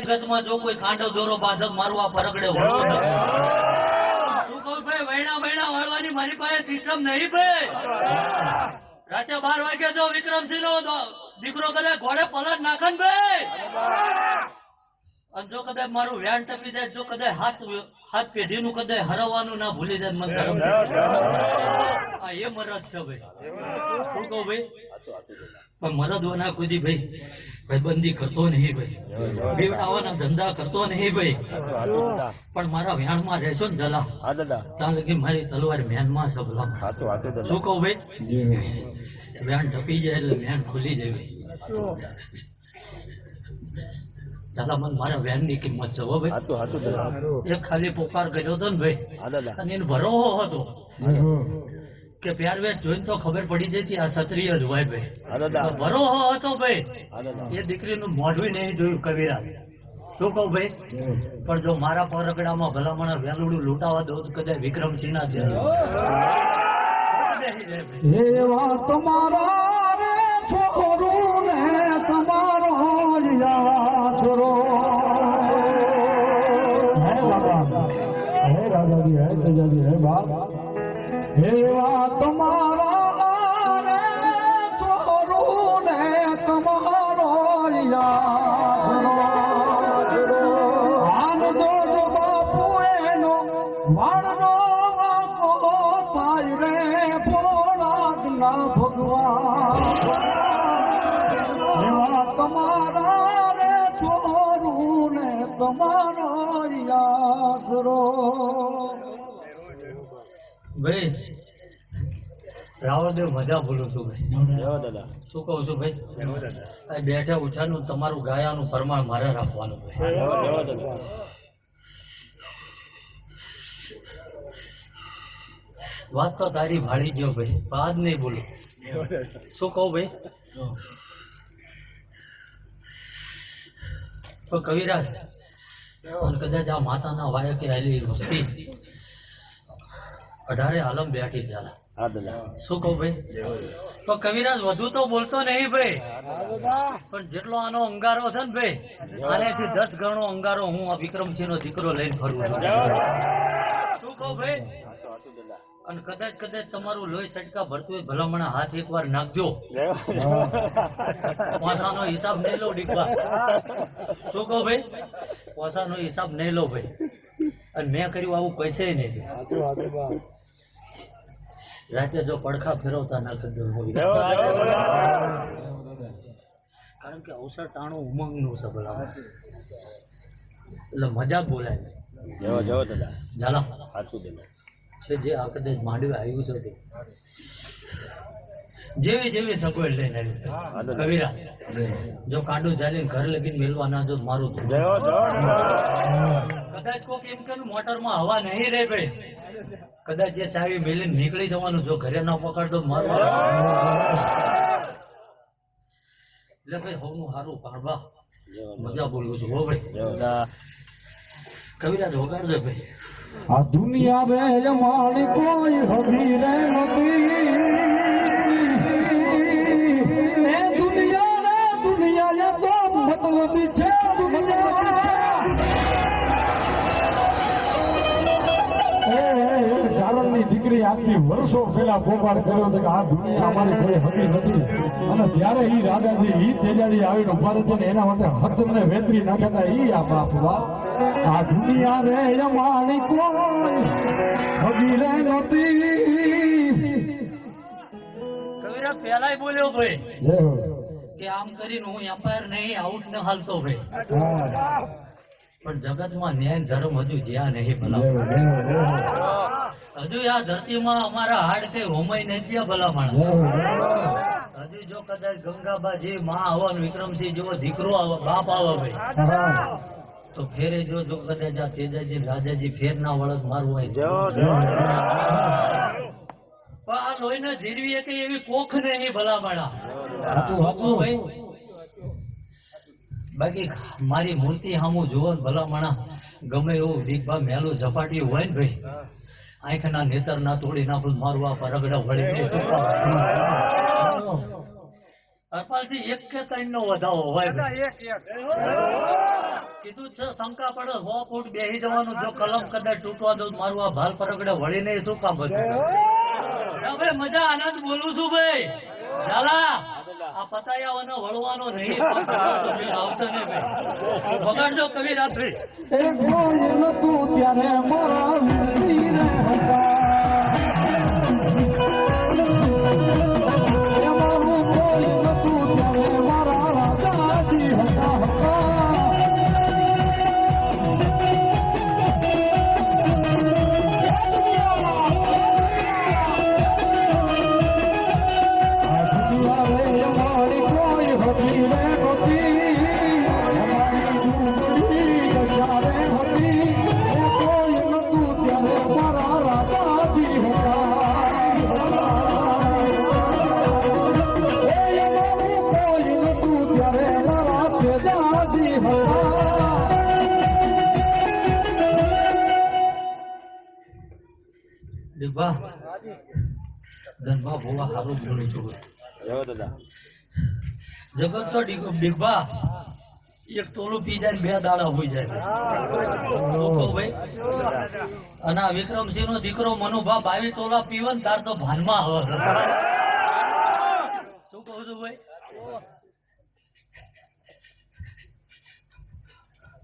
જગતમાં જો કોઈ કાંડો દોરો બાંધક મારું આ પરગડે વળવો નથી. શું કહું ભાઈ, વૈણા વૈણા વાળવાની મારી પાસે સિસ્ટમ નહીં ભાઈ. રાતે 12 વાગે જો વિક્રમસિંહ નો દીકરો કદાચ ઘોડે પલટ નાખે ને ભાઈ, અને જો કદાચ મારું વ્યાન ટપી જાય, જો કદાચ હાથ પેઢીનું કદાચ હરવવાનું ના ભૂલી જાય, મને ધર્મ આ એ મરદ છે ભાઈ. શું કહું ભાઈ, પણ મરદ ના કુદી ભાઈ ભાઈબંધી કરતો નહીં ભાઈ, બેવડાવાના ધંધા કરતો નહીં ભાઈ. પણ મારા વ્યાણમાં રહેશો ને જલા, ત્યાં લગી મારી તલવાર મેનમાં છે ભલા. શું કહું ભાઈ, વ્યાણ ટપી જાય એટલે વ્યાણ ખુલી જાય ભાઈ. દાદા મને મારા વેન ની કિંમત છે હો ભાઈ. એક ખાલી પોકાર કર્યો હતો ને ભાઈ, અને એને ભરોસો હતો કે પહેરવેશ જોઈને તો ખબર પડી જતી આ ક્ષત્રિય જ હોય ભાઈ. ભરોસો હતો ભાઈ, એ દીકરીનું મોઢું નહીં જોયું કવિરાજ. શું કહું ભાઈ, પણ જો મારા પરગડામાં ભલામણ વેલુડું લૂંટાવા દો કદાચ વિક્રમસિંહ ના દે. એવા તમારા છોકરું ને તમારો આસરો. હે બાબા, હે રાજાજી, હે તેજાજી, હે બાપ, એવા તમારા છોકરું ને તમારો આસરો. આનંદો જો બાપુ એનો વાળનો વાકો થાય રે ભોળાત ના ભગવાન. એવા તમારા રે છોરું ને તમારો આસરો. ભાઈ રાવણદેવ મજા બોલું છું ભાઈ. શું કહું છું ભાઈ, બેઠા ઉઠાનું તમારું ગાયાનું પ્રમાણ મારે રાખવાનું ભાઈ. વાત તો તારી ભાડી ગયો ભાઈ, બાદ નહીં બોલું. શું કહું ભાઈ, તો કવિરાજ અને કદાચ આ માતાના વાયકે આવેલી વસ્તી 18 આલમ બેઠી ચાલા. શું કહું ભાઈ, તો કવિરાજ વધુ તો બોલતો નહીં ભાઈ, પણ જેટલો આનો અંગારો છે ને ભાઈ, આનેથી 10 ગણો અંગારો હું આ વિક્રમસિંહ નો દીકરો લઈને ફરું છું. શું કહું ભાઈ, અને કદાચ તમારું લોહી સટકા ભરતું હોય ભલામણા હાથ એકવાર નાખજો. પોસાનો હિસાબ નહીં લો ડીકવા. શું કહું ભાઈ, પોસાનો હિસાબ નહીં લો ભાઈ, અને મેં કર્યું આવું પૈસે નહીં. રાતે જો પડખા ફેરવતા ના કરજો, કારણ કે અવસર ટાણું ઉમંગ નું છે ભલા, એટલે મજાક બોલાય. ઝાલા છે જે આ કદાચ માંડવી આવ્યું છે જેવી જેવી સગવડ લઈને આવ્યું કવિરાજ. જો કાંડું ચાલીને ઘર લગીને મેળવાના જો મારું કદાચ કોક એમ કે મોટરમાં હવા નહીં રે ભાઈ, કદાચ જે ચાવી મેલીને નીકળી જવાનું, જો ઘરે ના પકડતો મારું. એટલે ભાઈ હવનું સારું પાડવા મજા બોલું છું હો ભાઈ. કવિરાજ વગાડજો ભાઈ. આ દુનિયા રે અમારી કોઈ હવી રે નથી. એ દુનિયા તો મતલબી છે. જાલમની દીકરી આજથી વર્ષો પહેલા પોકાર કર્યો હતો કે આ દુનિયા અમારી કોઈ હવી નથી, અને ત્યારે ઈ રાજાજી ઈ તેજાજી આવીને ઉભા હતા ને એના માટે હતમને વેતરી નાખ્યા હતા. ઈ આ બાપ આ દુનિયા રે અમારી કોઈ હવી રે નથી. કવિરાજ પેલા બોલ્યો ભાઈ કે આમ કરીને હું એમ્પાયર નહીં આઉટ ન હાલતો ભાઈ, પણ જગતમાં ન્યાય ધર્મ હજુ જ્યાં નહીં ભલા. હજુ આ ધરતીમાં અમારા હાડ કઈ હોમાઈ નથી જ્યાં ભલામણ. હજુ જો કદાચ ગંગાબાજી માં આવવાનું વિક્રમસિંહ જેવો દીકરો આવે, બાપ આવે ભાઈ, તો ફેરે જો કદાચ આ તેજાજી રાજાજી ફેર ના વળત મારવું હોય. પણ આ લોહીને જીરવી કે એવી કોખ નહીં ભલામણા. ભાઈ બાકી મારી મૂર્તિ સામું જોવો ભલામણા ગમે એવું દીકભા મેલું ઝપાટ્યું હોય ને ભાઈ, આંખના નેતર ના તોડી નાખું મારું આ પરગડા વળી શું હરપાલજી એક કે ત્રણ નો વધાવો હોય. કીધું જ છે શંકા પડે 100 ફૂટ બેસી જવાનું, જો કલમ કદાચ તૂટવા દઉં મારું આ ભાલ પરગડે વળી નહીં, શું કામ બધું ભાઈ મજા આનંદ બોલું છું ભાઈ. ઝાલા આ પતાયાવાનો વળવાનો નહીં, આવશે નહીં ભાઈ. વગાડજો કવિરાજ ભાઈ. એ કોઈ નતું ત્યારે મારા વીર હતા. એ મારું કોઈ નતું ત્યારે મારા રાજાજી હતા. દીપા ધનભા ભોવા સારું બોલું છું. જગત તો દીપા એક તોલું પી જાય 2 દાડા હોઈ જાય લોકો ભાઈ. અને આ વિક્રમસિંહ નો દીકરો મનુભા 22 તોલા પીવે ને તાર તો ભાનમાં આવે. શું કહું છું ભાઈ?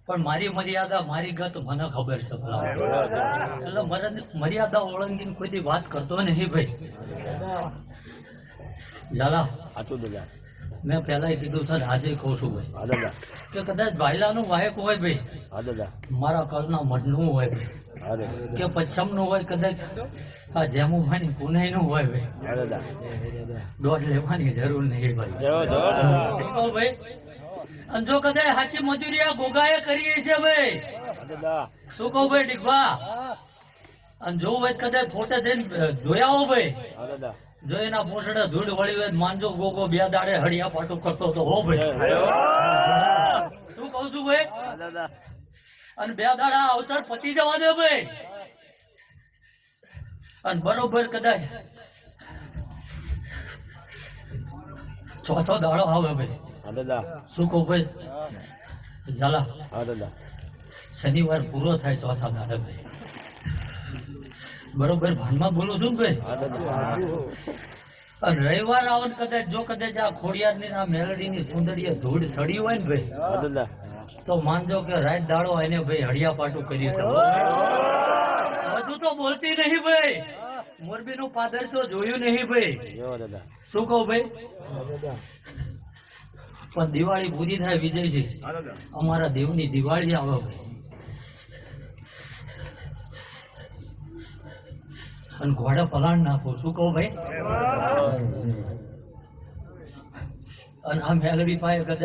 પણ મારી મર્યાદા મારી ગત મને ખબર છે ભલા. એટલે મર્યાદા ઓળંગીને કોઈ દી વાત કરતો નહીં ભાઈ. ઝાલા મેં પેલા કીધું સર આજે કહું છું ભાઈ કે કદાચ વાયલાનું વાયક હોય ભાઈ, મારા કળના મઢનું હોય ભાઈ, કે પચ્છમનું હોય, કદાચ આ જેમુભાઈ પુનેનું હોય ભાઈ, દોઢ લેવાની જરૂર નહીં ભાઈ. ભાઈ અને જો કદાચ સાચી મજૂરી આ ગોગાએ કરીએ છે ભાઈ, શું કહું ભાઈ ડીકભા? અને જો હોય કદાચ ફોટો જઈને જોયા હો ભાઈ, જો એના પોસડે ધૂળ વળી હોય માનજો ગોગો 2 દાડે હળિયા પાટું કરતો તો હો ભાઈ. શું કહું છું ભાઈ? અને 2 દાડા અવસર પતી જવા દે ભાઈ. અને બરોબર કદાચ 4થો દાડો આવે ભાઈ, શું કહું ભાઈ ઝાલા? શનિવાર પૂરો થાય 4થા દાડે ભાઈ, બરોબર ભાનમાં બોલું છું ને ભાઈ. અને રવિવાર આવે ને કદાચ જો કદાચ આ ખોડિયારની આ મેલડીની સુંદરીએ ધૂળ સડી હોય ને ભાઈ, તો માનજો કે રાત દાડો એને ભાઈ હળિયા પાટું કર્યું છે. બધું તો બોલતી નહીં ભાઈ, મોરબી નું પાદર તો જોયું નહીં ભાઈ. શું કહું ભાઈ? પણ દિવાળી પૂરી થાય વિજયજી, અમારા દેવની દિવાળી આવે ભાઈ. અને ઘોડા પલાણ નાખો. શું કહું ભાઈ? અને આ મેલડી પાસે કદાચ